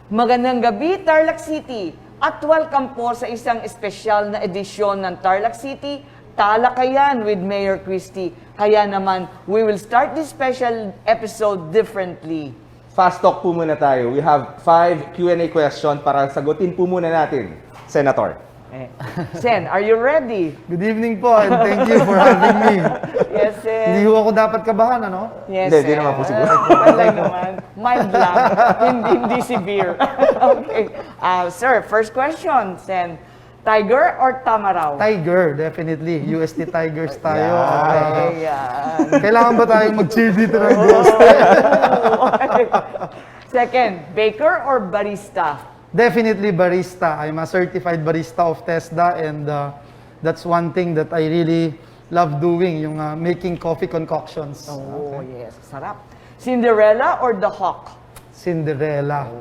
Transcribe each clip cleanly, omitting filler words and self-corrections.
Magandang gabi, Tarlac City! At welcome po sa isang espesyal na edisyon ng Tarlac City Talakayan with Mayor Cristy. Kaya naman, we will start this special episode differently. Fast talk po muna tayo. We have 5 Q&A question para sagutin po muna natin, Senator. Sen, are you ready? Good evening po and thank you for having me. Yes, Sen. Hindi ho ako dapat kabahan, ano? Yes, Hindi naman po siguro. Wala naman. Mild lang. hindi severe. Okay. Sir, first question, Sen. Tiger or Tamaraw? Tiger, definitely. UST Tigers tayo. Ayan. Kailangan ba tayong mag-cheer dito ng UST? Second, baker or barista? Definitely barista. I'm a certified barista of TESDA and that's one thing that I really love doing, yung making coffee concoctions. Oh, yes. Sarap. Cinderella or the Hawk? Cinderella.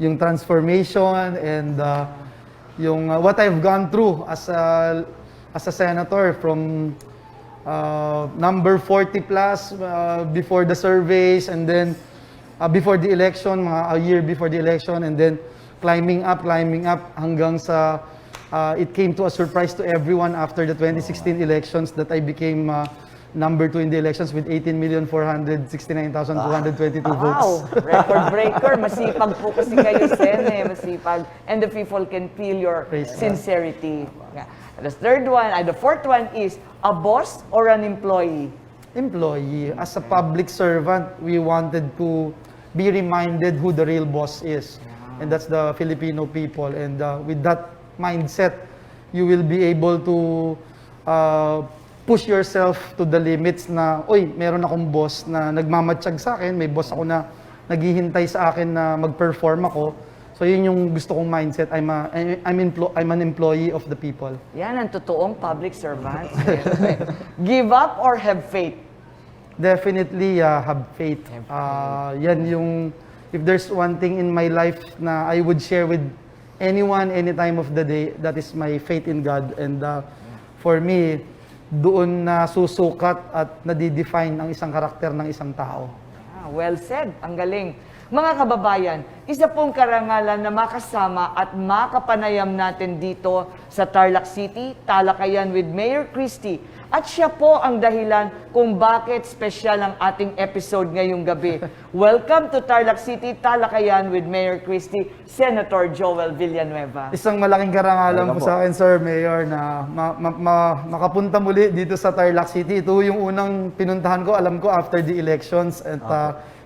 Yung transformation and yung what I've gone through as a senator from number 40 plus before the surveys and then before the election, a year before the election, and then climbing up hanggang sa it came to a surprise to everyone after the 2016 elections that I became number 2 in the elections with 18,469,222 votes. Wow! Record breaker. Masipag po kasi kayo, Sen, masipag. And the people can feel your sincerity. Yeah. The fourth one is a boss or an employee? Employee. As a public servant, we wanted to be reminded who the real boss is. And that's the Filipino people. And with that mindset, you will be able to push yourself to the limits na, oy, meron akong boss na nagmamatsyag sa akin, may boss ako na naghihintay sa akin na mag-perform ako. So yun yung gusto kong mindset. I'm an employee of the people. Yan ang totoong public servant. Give up or have faith? Definitely have faith. Yan yung, if there's one thing in my life na I would share with anyone, any time of the day, that is my faith in God. And for me, doon na susukat at nadidefine ang isang karakter ng isang tao. Well said. Ang galing. Mga kababayan, isa pong karangalan na makasama at makapanayam natin dito sa Tarlac City, Talakayan with Mayor Cristy. At siya po ang dahilan kung bakit special ang ating episode ngayong gabi. Welcome to Tarlac City, Talakayan with Mayor Cristy, Senator Joel Villanueva. Isang malaking karangalan po sa akin, Sir Mayor, na makapunta muli dito sa Tarlac City. Ito yung unang pinuntahan ko, alam ko, after the elections. At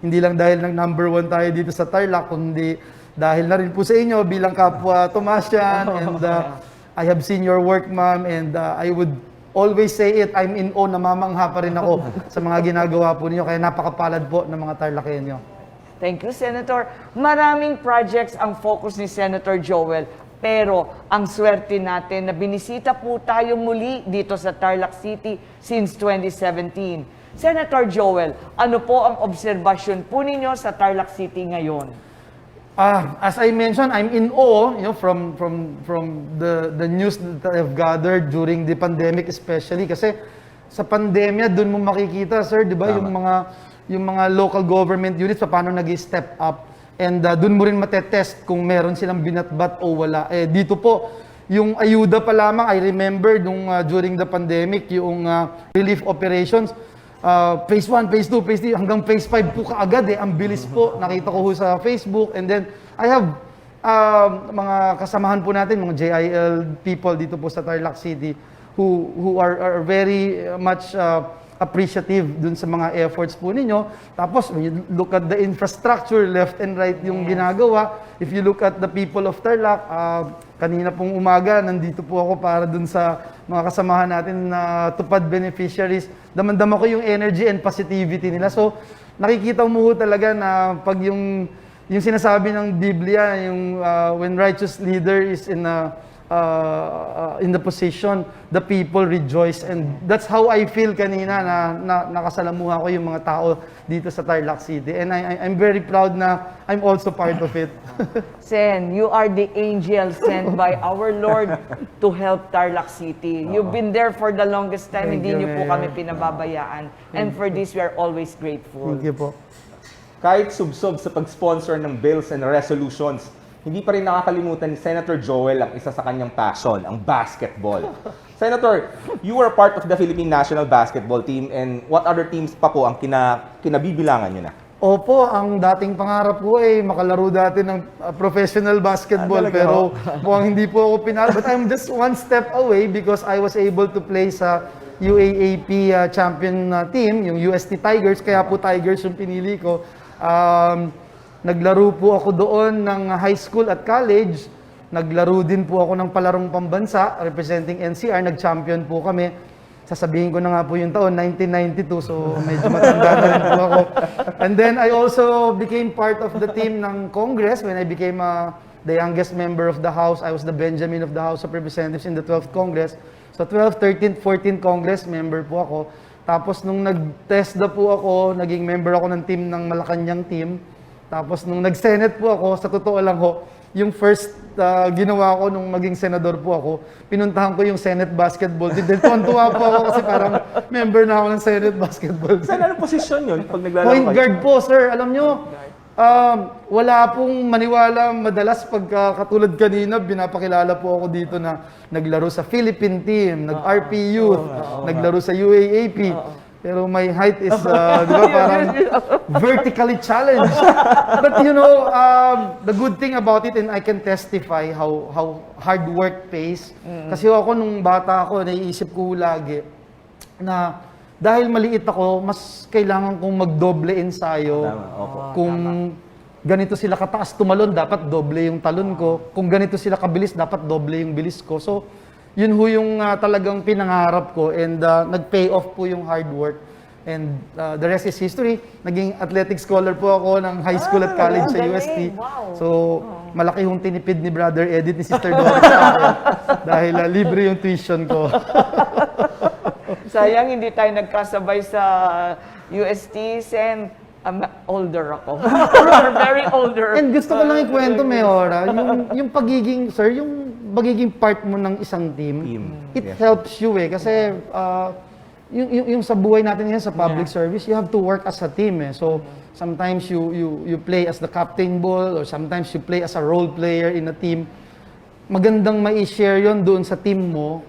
hindi lang dahil ng number 1 tayo dito sa Tarlac, kundi dahil na rin po sa inyo bilang kapwa Tomasian. And I have seen your work, ma'am, and I would always say it, I'm in awe, namamangha pa rin ako sa mga ginagawa po ninyo. Kaya napakapalad po ng mga Tarlacenyo. Thank you, Senator. Maraming projects ang focus ni Senator Joel. Pero ang swerte natin na binisita po tayo muli dito sa Tarlac City since 2017. Senator Joel, ano po ang obserbasyon po ninyo sa Tarlac City ngayon? As I mentioned, I'm in awe, from the news that I've gathered during the pandemic, especially kasi sa pandemya doon mo makikita, sir, 'di ba, yung mga local government units paano nag-step up, and doon mo rin matetest kung meron silang binatbat o wala. Dito po yung ayuda pa lamang, I remember during the pandemic, yung relief operations, phase 1, phase 2, phase 3, hanggang phase 5 po kaagad Ang bilis po. Nakita ko sa Facebook. And then, I have mga kasamahan po natin, mga JIL people dito po sa Tarlac City who are very much appreciative dun sa mga efforts po ninyo. Tapos, when you look at the infrastructure, left and right yung ginagawa. If you look at the people of Tarlac, kanina pong umaga, nandito po ako para dun sa mga kasamahan natin na tupad beneficiaries. Damandama ko yung energy and positivity nila. So, nakikita mo talaga na pag yung sinasabi ng Biblia, yung when righteous leader is in the position, the people rejoice. And that's how I feel kanina na nakasalamuha ko yung mga tao dito sa Tarlac City. And I'm very proud na I'm also part of it. Sen, you are the angel sent by our Lord to help Tarlac City. You've been there for the longest time. Thank Hindi you, niyo po Mayor. kami pinababayaan. And for this, we are always grateful. Thank you po. kahit subsob sa pag-sponsor ng bills and resolutions, hindi pa rin nakakalimutan ni Senator Joel ang isa sa kanyang passion, ang basketball. Senator, you were part of the Philippine National Basketball Team, and what other teams pa po ang kinabibilangan nyo na? Opo, ang dating pangarap ko ay makalaro dati ng professional basketball, pero mukhang hindi po ako pinalo. But I'm just one step away because I was able to play sa UAAP champion team, yung UST Tigers, kaya po Tigers yung pinili ko. Naglaro po ako doon ng high school at college. Naglaro din po ako ng palarong pambansa, representing NCR, nag-champion po kami. Sasabihin ko na nga po yung taon, 1992, so medyo matanda na rin po ako. And then I also became part of the team ng Congress when I became the youngest member of the House. I was the Benjamin of the House of Representatives in the 12th Congress. So 12th, 13th, 14th Congress, member po ako. Tapos nung nag-test na po ako, naging member ako ng team ng Malacanang team. Tapos nung nag-Senate po ako, sa totoo lang ho, yung first ginawa ko nung maging senador po ako, pinuntahan ko yung Senate basketball team. Then tuwa po ako kasi parang member na ako ng Senate basketball team. Saan anong posisyon yun pag naglalaro Point guard po, sir. Alam nyo, wala pong maniwala madalas pagka katulad kanina, binapakilala po ako dito na naglaro sa Philippine team, nag-RP Youth, naglaro sa UAAP. Pero my height is, di ba, parang vertically challenged. But you know, the good thing about it, and I can testify how hard work pays. Kasi ako nung bata ako, naiisip ko lagi na dahil maliit ako, mas kailangan kong magdoble ensayo. Kung ganito sila kataas tumalon, dapat doble yung talon ko. Kung ganito sila kabilis, dapat doble yung bilis ko. So, yun ho yung talagang pinangarap ko, and nag-pay off po yung hard work. And the rest is history. Naging athletic scholar po ako ng high school at college sa UST. Wow. So, malaki yung tinipid ni Brother Edith, ni Sister Doris sa akin. Dahil libre yung tuition ko. Sayang hindi tayo nagkasabay sa UST, Sen. Older ako. Very older. And gusto ko lang ikwento, Mayora, yung pagiging, sir, yung pagiging part mo ng isang team, it helps you kasi yung sa buhay natin ngayon sa public service, you have to work as a team. So sometimes you play as the captain ball, or sometimes you play as a role player in a team. Magandang mai-share yon doon sa team mo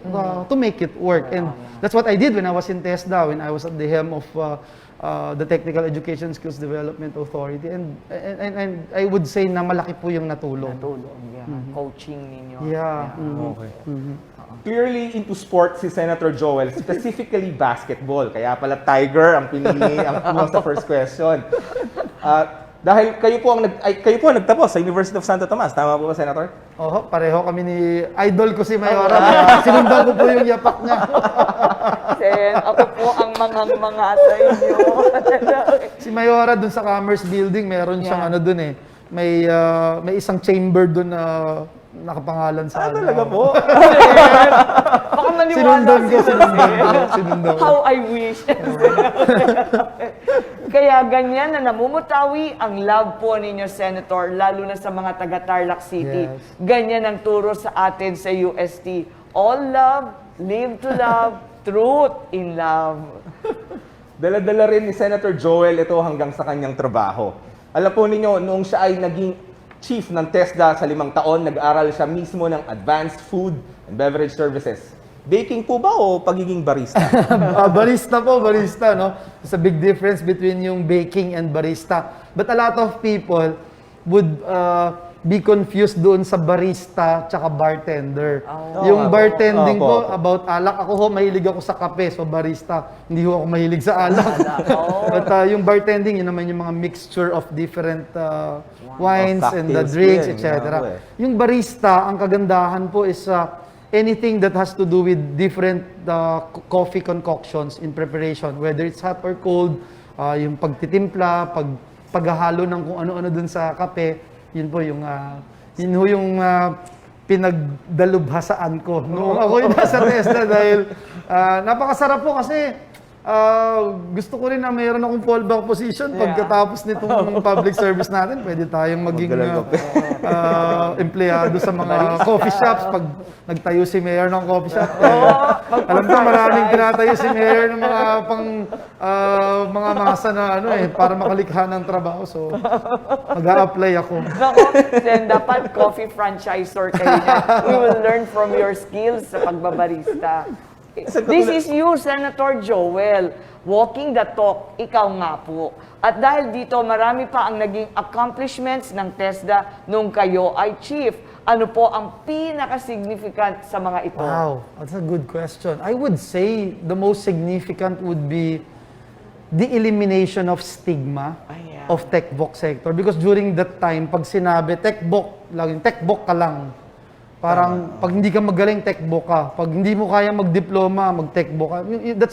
to make it work. And that's what I did when I was in TESDA, when I was at the helm of the Technical Education Skills Development Authority, and I would say na malaki po yung natulong. Coaching ninyo. Yeah. Okay. Clearly into sports si Senator Joel, specifically basketball. Kaya pala Tiger ang pinili ang sa first question. Dahil kayo po ang nagtapos sa University of Santo Tomas. Tama po ba, Senator? Oo, pareho kami ni idol ko si Mayora. Kaya sinundan ko po yung yapak niya. Sen, ako po ang mga sa inyo. Si Mayora dun sa Commerce Building, meron siyang ano dun eh. May isang chamber dun na nakapangalan sa ano. Talaga po? Baka maniwala Sinundan ko. How I wish. Kaya ganyan na namumutawi ang love po ninyo, Senator, lalo na sa mga taga Tarlac City. Yes. Ganyan ang turo sa atin sa UST. All love, live to love, truth in love. Dala-dala rin ni Senator Joel ito hanggang sa kanyang trabaho. Alam po ninyo, noong siya ay naging chief ng TESDA sa 5 taon, nag-aral siya mismo ng Advanced Food and Beverage Services. Baking po ba o pagiging barista? Barista, no? There's a big difference between yung baking and barista. But a lot of people would be confused doon sa barista tsaka bartender. Yung bartending po, about alak. Ako ho, mahilig ako sa kape, so barista. Hindi ho ako mahilig sa alak. But yung bartending, yun naman yung mga mixture of different wines and the drinks, etc. Yung barista, ang kagandahan po is anything that has to do with different coffee concoctions in preparation, whether it's hot or cold, yung pagtitimpla, paghahalo ng kung ano-ano dun sa kape, yun po yung pinagdalubhasaan ko. Noong ako yung nasa TESDA dahil napakasarap po kasi Gusto ko rin na mayroon akong fallback position pagkatapos nitong public service natin. Pwede tayong maging empleyado sa mga coffee shops pag nagtayo si Mayor ng coffee shop. Alam ko maraming tinatayo si Mayor ng mga mga masa na para makalikha ng trabaho. So, mag-a-apply ako. Nako, then dapat coffee franchisor kayo niya. We will learn from your skills sa pagbabarista. This is you, Senator Joel. Walking the talk, ikaw nga po. At dahil dito, marami pa ang naging accomplishments ng TESDA nung kayo ay chief. Ano po ang pinaka-significant sa mga ito? Wow, that's a good question. I would say the most significant would be the elimination of stigma of tech-book sector. Because during that time, pag sinabi tech-book, laging tech-book ka lang. Parang pag hindi ka magaling, tech-book ka. Pag hindi mo kaya mag-diploma, mag-tech-book ka.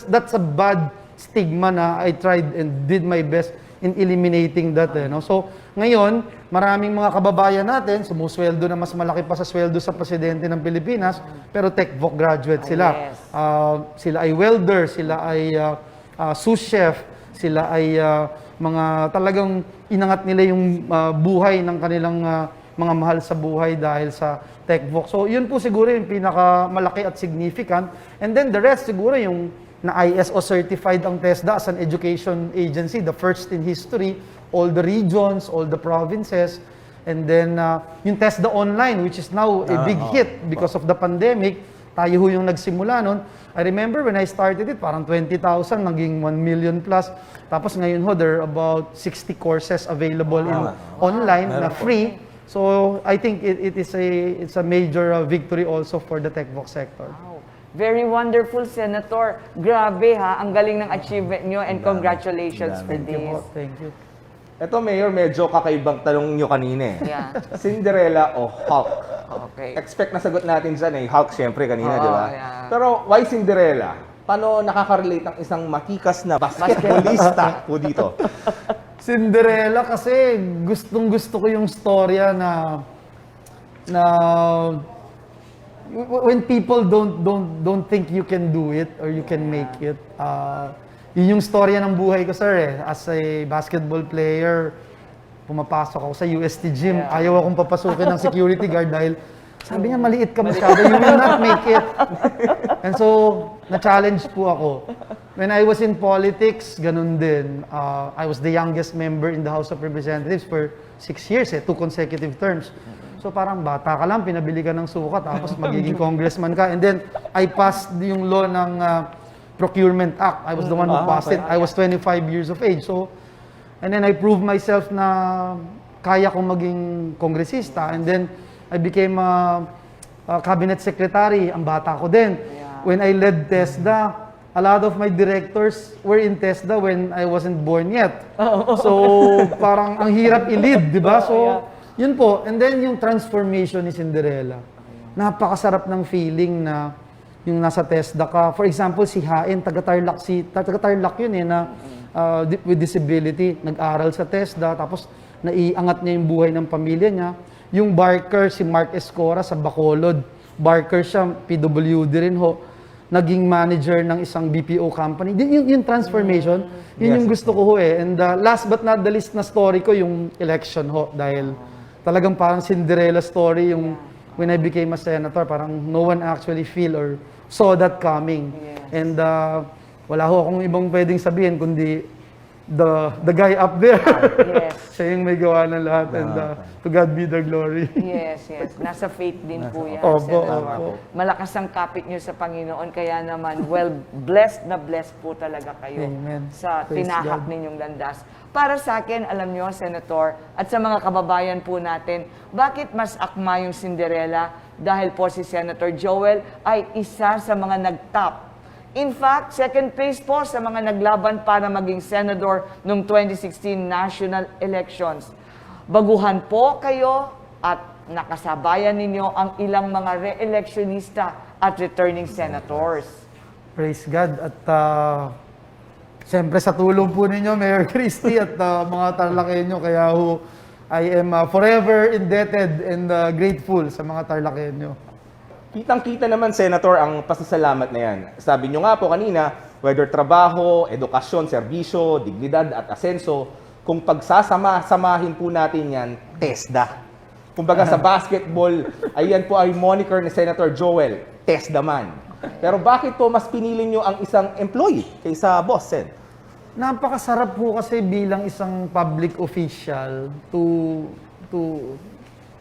That's a bad stigma na I tried and did my best in eliminating that. No? So, ngayon, maraming mga kababayan natin, sumusweldo na mas malaki pa sa sweldo sa presidente ng Pilipinas, pero tech-book graduate sila. Sila ay welder, sila ay sous chef, sila ay mga talagang inangat nila yung buhay ng kanilang mga mahal sa buhay dahil sa tech-book. So, yun po siguro yung pinakamalaki at significant. And then the rest siguro yung na ISO certified ang TESDA as an education agency, the first in history, all the regions, all the provinces, and then yung TESDA online, which is now a big hit because of the pandemic. Tayo ho yung nagsimula nun. I remember when I started it, parang 20,000, naging 1 million plus. Tapos ngayon ho, there are about 60 courses available in online na free. So I think it's a major victory also for the tech-book sector. Wow. Very wonderful, Senator. Grabe ha, ang galing ng achievement nyo and congratulations for this. Thank you. Ito, Mayor, medyo kakaibang tanong nyo kanina eh. Yeah. Cinderella o Hulk? Okay. Expect na sagot natin dyan eh. Hulk, syempre, kanina, di ba? Yeah. Pero why Cinderella? Paano nakaka-relate ang isang matikas na basketballista po dito? Cinderella kasi gustong-gusto ko yung storya na when people don't think you can do it or you can make it. Yun yung storya ng buhay ko, sir eh. As a basketball player, pumapasok ako sa UST gym. Ayaw akong papasukin ng security guard dahil sabi niya, maliit ka masyado, you will not make it. And so, na-challenge po ako. When I was in politics, ganun din. I was the youngest member in the House of Representatives for 6 years, 2 consecutive terms. So parang bata ka lang, pinabili ka ng suka, tapos magiging congressman ka. And then, I passed yung law ng Procurement Act. I was the one who passed it. I was 25 years of age. So, and then I proved myself na kaya kong maging kongresista. And then, I became a cabinet secretary. Ang bata ko din. When I led TESDA, a lot of my directors were in TESDA when I wasn't born yet. So, parang ang hirap i-lead, di ba? So, yun po. And then, yung transformation ni Cinderella. Napakasarap ng feeling na yung nasa TESDA ka. For example, si Hain, taga-Tarlac yun eh, na with disability, nag-aral sa TESDA, tapos naiangat niya yung buhay ng pamilya niya. Yung barker, si Mark Escora sa Bacolod, barker siya, PWD rin ho, naging manager ng isang BPO company. Yung transformation, yun yung gusto ko ho eh. And last but not the least na story ko, yung election ho, dahil talagang parang Cinderella story, yung when I became a senator, parang no one actually feel or saw that coming. And wala ho akong ibang pwedeng sabihin, kundi the guy up there. Siya yung may gawa ng lahat. And to God be the glory. Yes. Nasa faith din po yan. Opo. Malakas ang kapit nyo sa Panginoon. Kaya naman, well, blessed na blessed po talaga kayo. Amen. Sa Praise tinahak God. ninyong landas. Para sa akin, alam nyo, Senator, at sa mga kababayan po natin, bakit mas akma yung Cinderella? Dahil po si Senator Joel ay isa sa mga nag-top. In fact, second place po sa mga naglaban para maging senador noong 2016 national elections. Baguhan po kayo at nakasabayan ninyo ang ilang mga re-electionista at returning senators. Praise God. At siyempre sa tulong po ninyo, Mayor Cristy at mga Tarlacenyo, kaya ho, I am forever indebted and grateful sa mga Tarlacenyo. Kitang-kita naman, Senator, ang pasasalamat na yan. Sabi nyo nga po kanina, Whether trabaho, edukasyon, serbisyo, dignidad at asenso, kung pagsasama-samahin po natin yan, TESDA. Kumbaga sa basketball, ayan po ay moniker ni Senator Joel, TESDA man. Pero bakit po mas pinili nyo ang isang employee kaysa boss, Sen? Napakasarap po kasi bilang isang public official to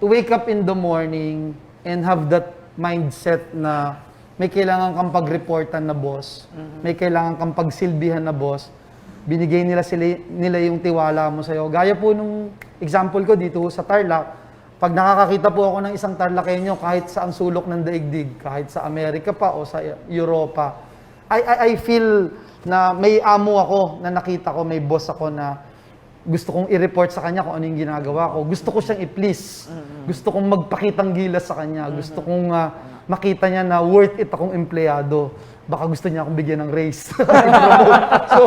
wake up in the morning and have that mindset na may kailangan kang pag-reportan na boss, may kailangan kang pagsilbihan na boss, binigay nila yung tiwala mo sa'yo. Gaya po nung example ko dito sa Tarlac, pag nakakakita po ako ng isang Tarlacenyo kahit sa ang sulok ng daigdig, kahit sa Amerika pa o sa Europa, I feel na may amo ako, na nakita ko, may boss ako na gusto kong i-report sa kanya kung ano yung ginagawa ko. Gusto ko siyang i-please. Gusto kong magpakitang gilas sa kanya. Gusto kong makita niya na worth it akong empleyado. Baka gusto niya akong bigyan ng raise. So,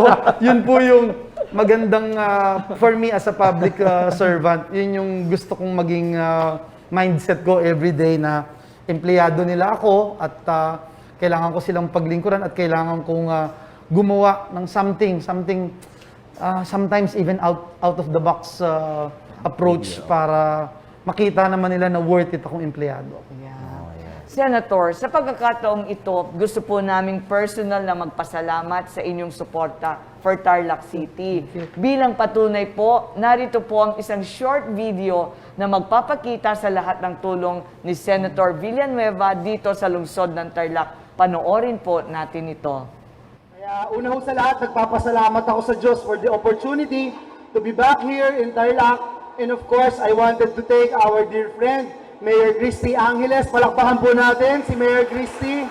yun po yung magandang, for me as a public servant, yun yung gusto kong maging mindset ko everyday na empleyado nila ako at kailangan ko silang paglingkuran at kailangan kong gumawa ng something, sometimes even out of the box approach para makita naman nila na worth it akong empleyado. Senator, sa pagkakataong ito, gusto po naming personal na magpasalamat sa inyong suporta for Tarlac City. Bilang patunay po, narito po ang isang short video na magpapakita sa lahat ng tulong ni Senator Villanueva dito sa lungsod ng Tarlac. Panoorin po natin ito. Kaya una ho sa lahat, nagpapasalamat ako sa Diyos for the opportunity to be back here in Tarlac. And of course, I wanted to thank our dear friend, Mayor Cristy Angeles. Palakpakan po natin si Mayor Cristy.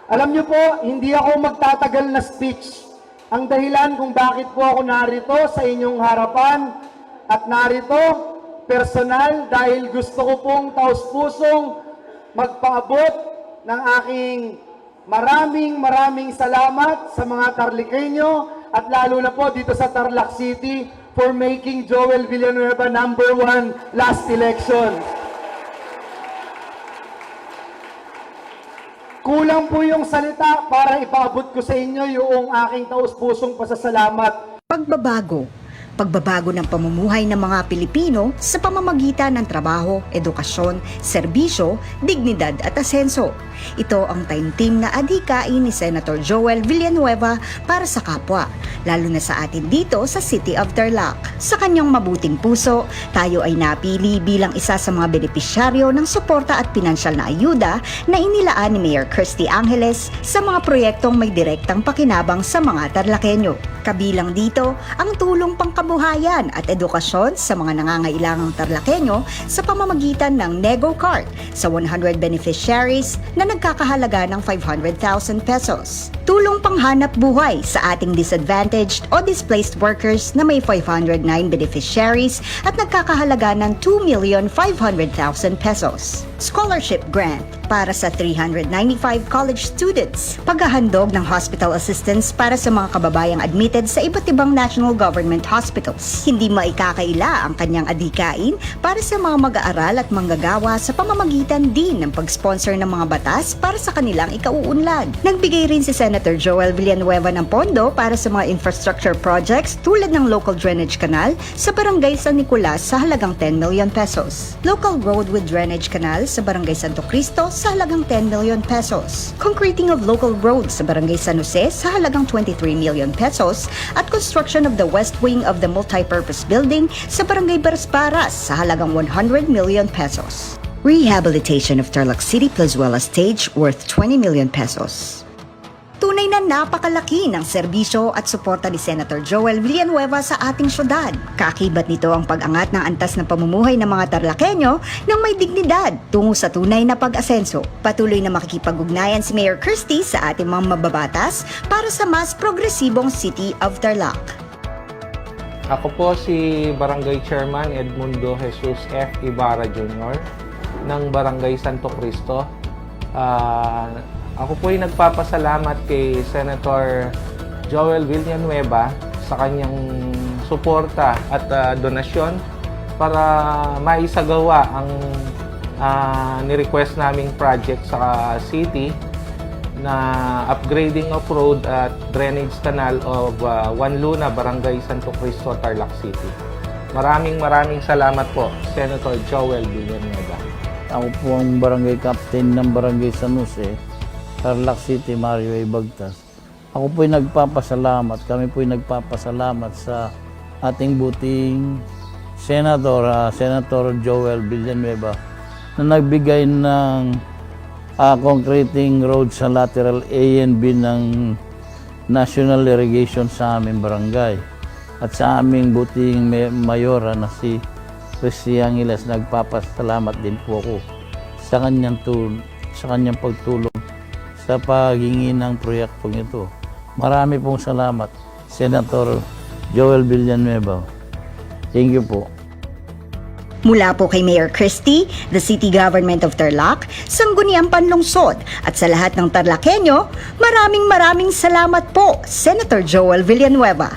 Alam niyo po, hindi ako magtatagal na speech. Ang dahilan kung bakit po ako narito sa inyong harapan at narito, personal, dahil gusto ko pong taus-pusong magpaabot ng aking maraming salamat sa mga Tarlacenyo at lalo na po dito sa Tarlac City for making Joel Villanueva #1 last election. Kulang po yung salita para ipaabot ko sa inyo yung aking taus-pusong pasasalamat. Pagbabago ng pamumuhay ng mga Pilipino sa pamamagitan ng trabaho, edukasyon, serbisyo, dignidad at asenso. Ito ang taimtim na adhikain ni Senator Joel Villanueva para sa kapwa, lalo na sa atin dito sa City of Tarlac. Sa kanyang mabuting puso, tayo ay napili bilang isa sa mga benepisyaryo ng suporta at pinansyal na ayuda na inilaan ni Mayor Cristy Angeles sa mga proyektong may direktang pakinabang sa mga Tarlacenyo. Kabilang dito ang tulong pangkabuhayan at edukasyon sa mga nangangailangang Tarlacenyo sa pamamagitan ng Nego Card sa 100 beneficiaries na nagkakahalaga ng 500,000 pesos. Tulong panghanap buhay sa ating disadvantaged o displaced workers na may 509 beneficiaries at nagkakahalaga ng 2,500,000 pesos. Scholarship grant para sa 395 college students. Paghahandog ng hospital assistance para sa mga kababayang admitted sa iba't ibang national government hospitals. Hindi maikakaila ang kanyang adhikain para sa mga mag-aaral at manggagawa sa pamamagitan din ng pag-sponsor ng mga batas para sa kanilang ikauunlad. Nagbigay rin si Senator Joel Villanueva ng pondo para sa mga infrastructure projects tulad ng local drainage canal sa Barangay San Nicolas sa halagang 10 million pesos. Local road with drainage canal sa Barangay Santo Cristo sa halagang 10 million pesos. Concreting of local roads sa Barangay San Jose sa halagang 23 million pesos at construction of the west wing of the multi-purpose building sa Barangay Barasparas sa halagang 100 million pesos. Rehabilitation of Tarlac City Plazuela Stage worth 20 million pesos. Tunay na napakalaki ng serbisyo at suporta ni Senator Joel Villanueva sa ating syudad. Kakibat nito ang pag-angat ng antas ng pamumuhay ng mga Tarlacenyo ng may dignidad tungo sa tunay na pag-asenso. Patuloy na makikipag-ugnayan si Mayor Cristy sa ating mga mambabatas para sa mas progresibong City of Tarlac. Ako po si Barangay Chairman Edmundo Jesus F. Ibarra Jr. ng Barangay Santo Cristo. Ako po ay nagpapasalamat kay Senator Joel Villanueva sa kanyang suporta at donasyon para maisagawa ang ni-request naming project sa city na upgrading of road at drainage canal of Juan Luna, Barangay Santo Cristo, Tarlac City. Maraming salamat po, Senator Joel Villanueva. Ako po ang barangay captain ng Barangay San Jose, Tarlac City, Mario A. Bagtas. Ako po'y nagpapasalamat, kami po'y nagpapasalamat sa ating buting Senator, Senator Joel Villanueva, na nagbigay ng concreting road sa lateral A and B ng National Irrigation sa aming barangay. At sa aming buting mayora na si Cristy, nagpapasalamat din po ako sa kanyang pagtulong sa paghingi ng proyektong ito. Marami pong salamat, Senator Joel Villanueva. Thank you po. Mula po kay Mayor Cristy, the City Government of Tarlac, Sangguniang Panlungsod at sa lahat ng Tarlakenyo, maraming salamat po, Senator Joel Villanueva.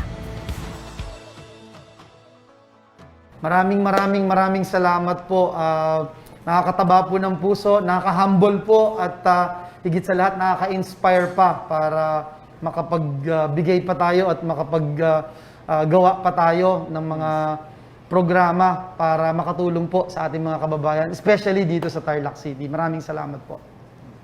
Maraming salamat po. Nakakataba po ng puso, nakaka-humble po at higit sa lahat nakaka-inspire pa para makapagbigay pa tayo at makapaggawa pa tayo ng mga programa para makatulong po sa ating mga kababayan, especially dito sa Tarlac City. Maraming salamat po.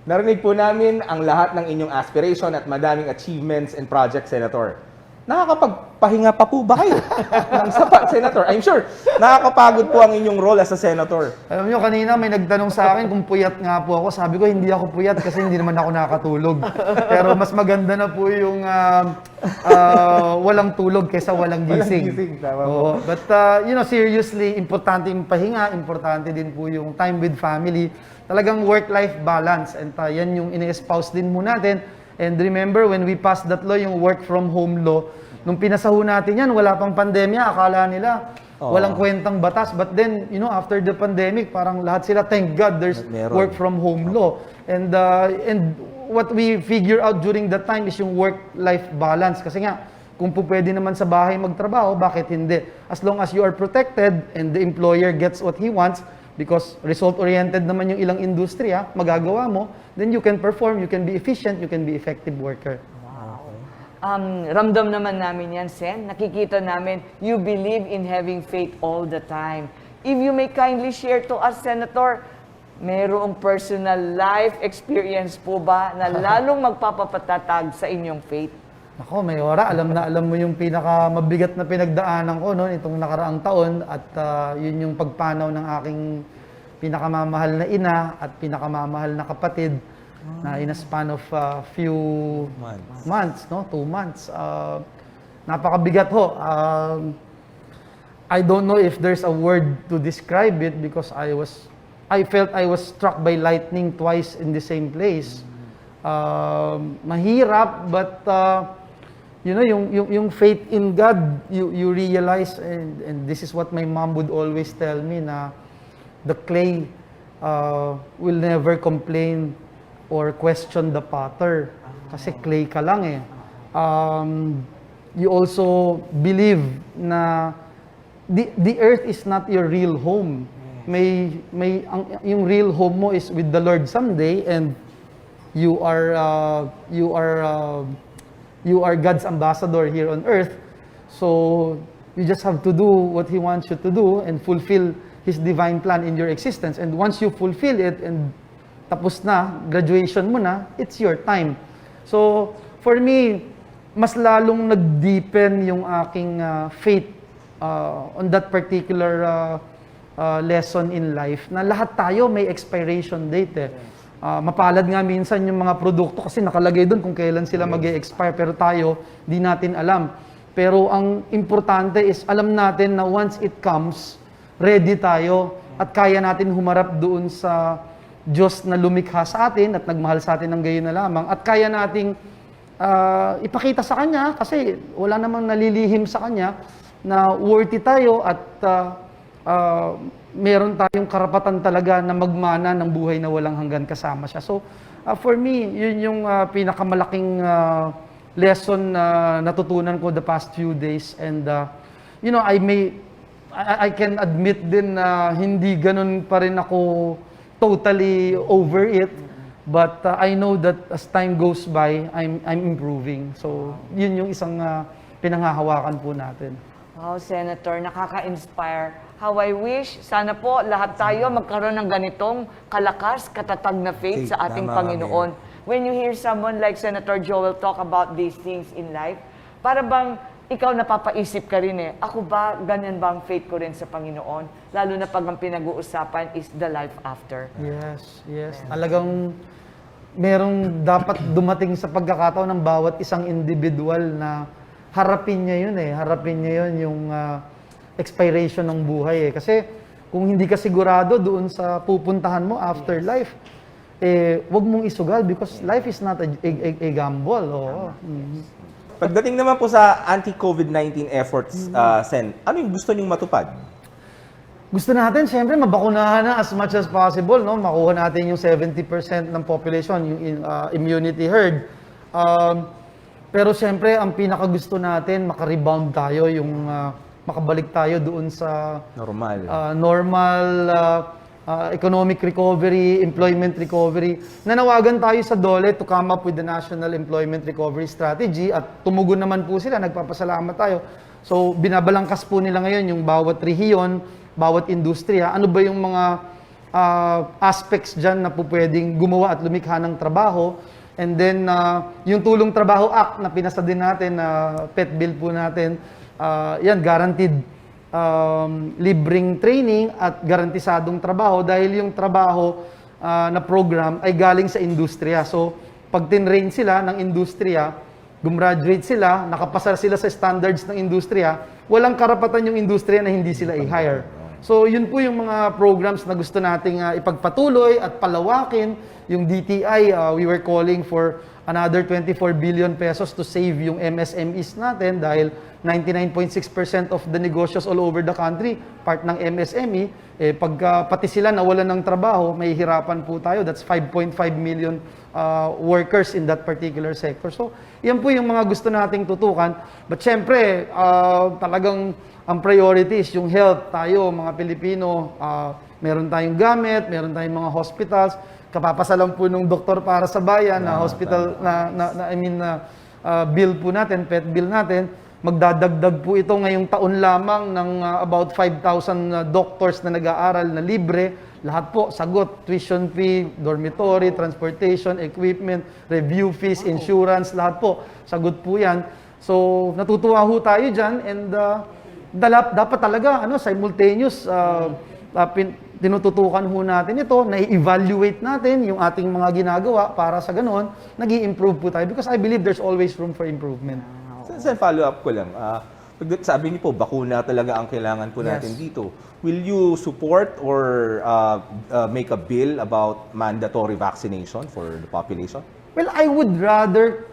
Narinig po namin ang lahat ng inyong aspiration at madaming achievements and projects, Senator. Nakakapagpahinga pa po ba kayo ng sapat, Senator? I'm sure nakakapagod po ang inyong role as a Senator. Alam nyo, kanina may nagtanong sa akin kung puyat nga po ako. Sabi ko, hindi ako puyat kasi hindi naman ako nakatulog. Pero mas maganda na po yung walang tulog kaysa walang gising. Walang gising, tama po. Oo. But, seriously, importante yung pahinga, importante din po yung time with family. Talagang work-life balance. And yan yung ini-espouse din mo natin. And remember, when we passed that law, yung work from home law, nung pinasaho natin yan, wala pang pandemya, akala nila walang kwentang batas. But then, after the pandemic, parang lahat sila, thank God, there's work from home law. And what we figure out during that time is yung work-life balance. Kasi nga, kung pwede naman sa bahay magtrabaho, bakit hindi? As long as you are protected and the employer gets what he wants, because result-oriented naman yung ilang industriya, magagawa mo, then you can perform, you can be efficient, you can be effective worker. Ramdam naman namin yan, Sen. Nakikita namin, you believe in having faith all the time. If you may kindly share to us, Senator, mayroong personal life experience po ba na lalong magpapapatatag sa inyong faith? Ako, Mayora, alam mo yung pinakamabigat na pinagdaanan ko itong nakaraang taon at yun yung pagpanaw ng aking pinakamamahal na ina at pinakamamahal na kapatid na in a span of few months, 2 months. Napakabigat ho. I don't know if there's a word to describe it because I felt I was struck by lightning twice in the same place. Mahirap, but yung faith in God, you realize, and this is what my mom would always tell me, na the clay will never complain or question the potter. Kasi clay ka lang eh. You also believe na the earth is not your real home. Yung real home mo is with the Lord someday, and you are God's ambassador here on earth. So you just have to do what He wants you to do and fulfill His divine plan in your existence. And once you fulfill it and tapos na, graduation mo na, it's your time. So for me, mas lalong nag-deepen yung aking faith on that particular lesson in life, na lahat tayo may expiration date eh. Mapalad nga minsan yung mga produkto kasi nakalagay doon kung kailan sila mag-e-expire, pero tayo, di natin alam. Pero ang importante is alam natin na once it comes, ready tayo at kaya natin humarap doon sa Diyos na lumikha sa atin at nagmahal sa atin ng gayon na lamang, at kaya nating ipakita sa Kanya kasi wala namang nalilihim sa Kanya na worthy tayo at meron tayong karapatan talaga na magmana ng buhay na walang hanggan kasama siya. So, for me, yun yung pinakamalaking lesson na natutunan ko the past few days. And, I can admit din na hindi ganun pa rin ako totally over it. But I know that as time goes by, I'm improving. So, yun yung isang pinanghahawakan po natin. Wow, Senator, nakaka-inspire. How I wish, sana po lahat tayo magkaroon ng ganitong kalakas, katatag na faith sa ating Tama, Panginoon. When you hear someone like Senator Joel talk about these things in life, para bang ikaw napapaisip ka rin ako ba, ganyan ba ang faith ko rin sa Panginoon? Lalo na pag ang pinag-uusapan is the life after. Yes. Talagang merong dapat dumating sa pagkakataon ng bawat isang individual na harapin niya yun Harapin niya yun yung expiration ng buhay Kasi kung hindi ka sigurado doon sa pupuntahan mo after life, wag mong isugal because life is not a gamble. Pagdating naman po sa anti-COVID-19 efforts, Sen, ano yung gusto niyong matupad? Gusto natin, siyempre, mabakunahan na as much as possible, no? Makuha natin yung 70% ng population, yung immunity herd. Pero siyempre, ang pinakagusto natin, makarebound tayo, yung makabalik tayo doon sa normal economic recovery, employment recovery. Nanawagan tayo sa DOLE to come up with the National Employment Recovery Strategy at tumugon naman po sila, nagpapasalamat tayo. So, binabalangkas po nila ngayon yung bawat rehiyon, bawat industriya, ano ba yung mga aspects dyan na po pwedeng gumawa at lumikha ng trabaho. And then, yung Tulong Trabaho Act na pinasa din natin, PET bill po natin, yan, guaranteed libreng training at garantisadong trabaho dahil yung trabaho na program ay galing sa industriya. So, pag tinrain sila ng industriya, gumraduate sila, nakapasa sila sa standards ng industriya, walang karapatan yung industriya na hindi sila i-hire. So, yun po yung mga programs na gusto nating ipagpatuloy at palawakin. Yung DTI, we were calling for another 24 billion pesos to save yung MSMEs natin dahil 99.6% of the negosyo all over the country, part ng MSME, pagka pati sila nawalan ng trabaho, may hirapan po tayo. That's 5.5 million workers in that particular sector. So, yan po yung mga gusto nating tutukan. But syempre, talagang ang priority is yung health. Tayo, mga Pilipino, meron tayong gamit, meron tayong mga hospitals. Kapapasa lang po nung doktor para sa bayan na hospital, bill po natin, PET bill natin. Magdadagdag po ito ngayong taon lamang ng about 5,000 doctors na nag-aaral na libre. Lahat po, sagot, tuition fee, dormitory, transportation, equipment, review fees, insurance, lahat po, sagot po yan. So, natutuwa ho tayo dyan and dapat talaga simultaneous tinututukan ho natin ito, na-evaluate natin yung ating mga ginagawa para sa ganoon, nag-i-improve po tayo because I believe there's always room for improvement. Sa follow-up ko lang, sabi niyo po, bakuna talaga ang kailangan po natin dito. Will you support or make a bill about mandatory vaccination for the population? Well, I would rather,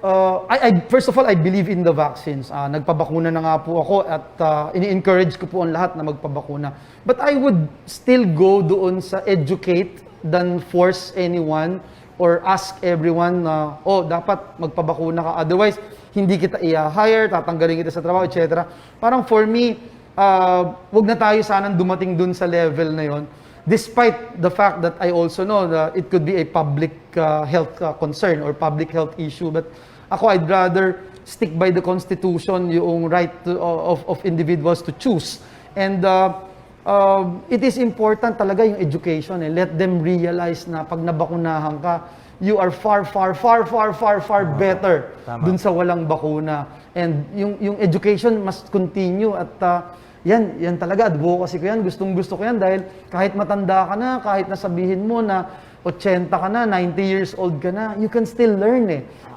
first of all, I believe in the vaccines. Nagpabakuna na nga po ako at ini-encourage ko po ang lahat na magpabakuna. But I would still go doon sa educate than force anyone or ask everyone na, dapat magpabakuna ka. Otherwise, hindi kita i-hire, tatanggalin kita sa trabaho, etc. Parang for me, wag na tayo sanang dumating dun sa level na yon. Despite the fact that I also know that it could be a public health concern or public health issue. But ako, I'd rather stick by the Constitution, yung right of individuals to choose. And it is important talaga yung education. Let them realize na pag nabakunahan ka, you are far better dun sa walang bakuna. And yung education must continue at yan talaga, advocacy ko yan, gustong-gusto ko yan dahil kahit matanda ka na, kahit nasabihin mo na 80 ka na, 90 years old ka na, you can still learn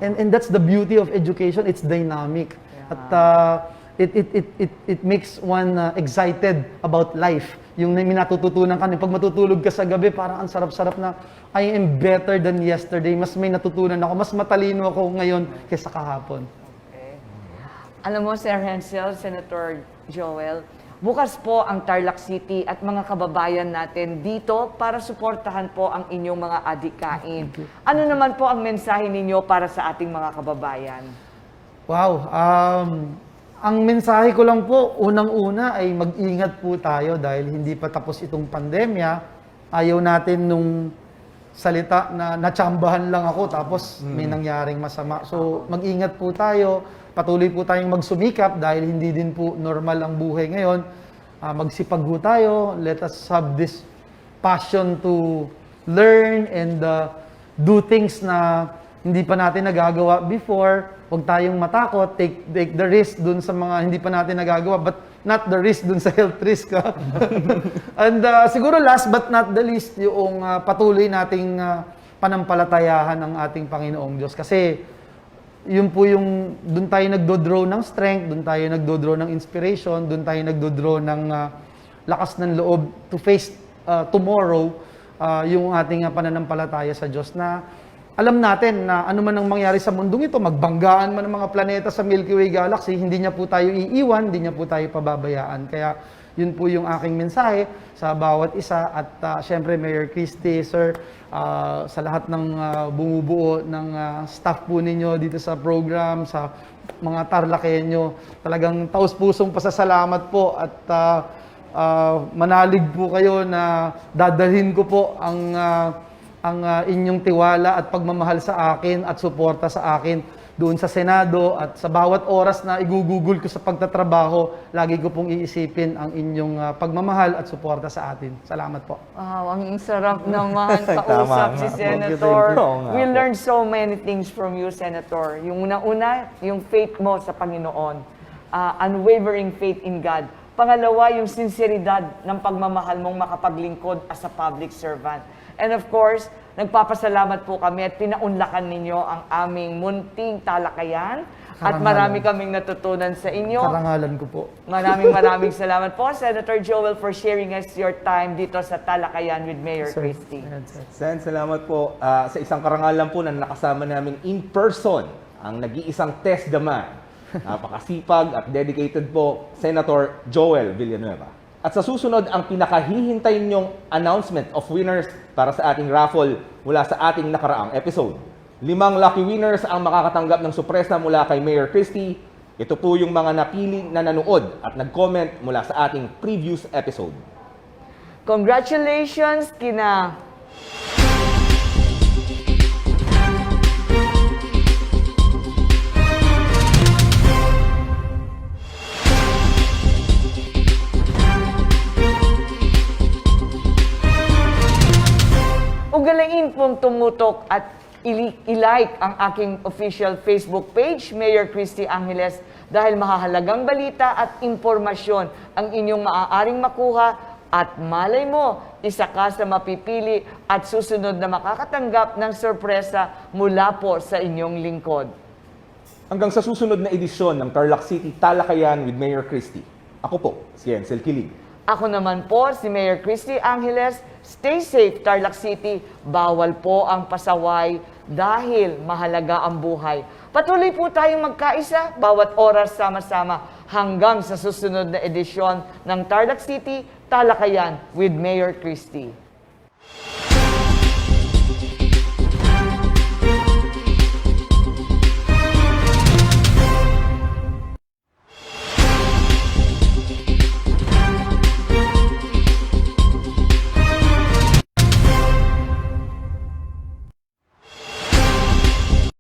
And that's the beauty of education, it's dynamic. At it makes one excited about life. Yung may natututunan ka, pag matutulog ka sa gabi, parang ang sarap-sarap na, I am better than yesterday. Mas may natutunan ako, mas matalino ako ngayon kaysa kahapon. Okay. Alam mo, Sir Hensel, Senator Joel, bukas po ang Tarlac City at mga kababayan natin dito para suportahan po ang inyong mga adikain. Ano naman po ang mensahe ninyo para sa ating mga kababayan? Wow, ang mensahe ko lang po, unang-una ay mag-ingat po tayo dahil hindi pa tapos itong pandemya. Ayaw natin nung salita na natsambahan lang ako tapos may nangyaring masama. So mag-ingat po tayo, patuloy po tayong magsumikap dahil hindi din po normal ang buhay ngayon. Magsipag po tayo, let us have this passion to learn and do things na hindi pa natin nagagawa before. Huwag tayong matakot, take the risk dun sa mga hindi pa natin nagagawa, but not the risk dun sa health risk. And siguro last but not the least, yung patuloy nating panampalatayahan ng ating Panginoong Diyos. Kasi yun po yung, dun tayo nagdodraw ng strength, dun tayo nagdodraw ng inspiration, dun tayo nagdodraw ng lakas ng loob to face tomorrow, yung ating pananampalataya sa Diyos na alam natin na ano man ang mangyari sa mundong ito, magbanggaan man ang mga planeta sa Milky Way Galaxy, hindi niya po tayo iiwan, hindi niya po tayo pababayaan. Kaya yun po yung aking mensahe sa bawat isa. At syempre, Mayor Cristy, sir, sa lahat ng bumubuo ng staff po ninyo dito sa program, sa mga Tarlakenyo, talagang taus-pusong pasasalamat po at manalig po kayo na dadalhin ko po ang inyong tiwala at pagmamahal sa akin at suporta sa akin doon sa Senado at sa bawat oras na igugugol ko sa pagtatrabaho, lagi ko pong iisipin ang inyong pagmamahal at suporta sa atin. Salamat po. Wow, ang sarap naman kausap Tama si nga. Senator. Oo nga We po. learned so many things from you, Senator. Yung una-una, yung faith mo sa Panginoon. Unwavering faith in God. Pangalawa, yung sinseridad ng pagmamahal mong makapaglingkod as a public servant. And of course, nagpapasalamat po kami at pinaunlakan ninyo ang aming munting talakayan. At marami kaming natutunan sa inyo. Karangalan ko po. Maraming salamat po, Senator Joel, for sharing us your time dito sa Talakayan with Mayor Cristy. Sen, salamat po. Sa isang karangalan po na nakasama namin in person, ang nag-iisang test the man. Napakasipag at dedicated po, Senator Joel Villanueva. At sa susunod, ang pinakahihintay niyong announcement of winners para sa ating raffle mula sa ating nakaraang episode. 5 lucky winners ang makakatanggap ng sorpresa mula kay Mayor Cristy. Ito po yung mga napili na nanood at nag-comment mula sa ating previous episode. Congratulations kina ugalain pong tumutok at i-like ang aking official Facebook page, Mayor Cristy Angeles, dahil mahahalagang balita at impormasyon ang inyong maaaring makuha at malay mo, isa ka sa mapipili at susunod na makakatanggap ng sorpresa mula po sa inyong lingkod. Hanggang sa susunod na edisyon ng Tarlac City Talakayan with Mayor Cristy. Ako po, si Ensel Kilig. Ako naman po, si Mayor Cristy Angeles. Stay safe, Tarlac City. Bawal po ang pasaway dahil mahalaga ang buhay. Patuloy po tayong magkaisa, bawat oras sama-sama hanggang sa susunod na edisyon ng Tarlac City Talakayan with Mayor Cristy.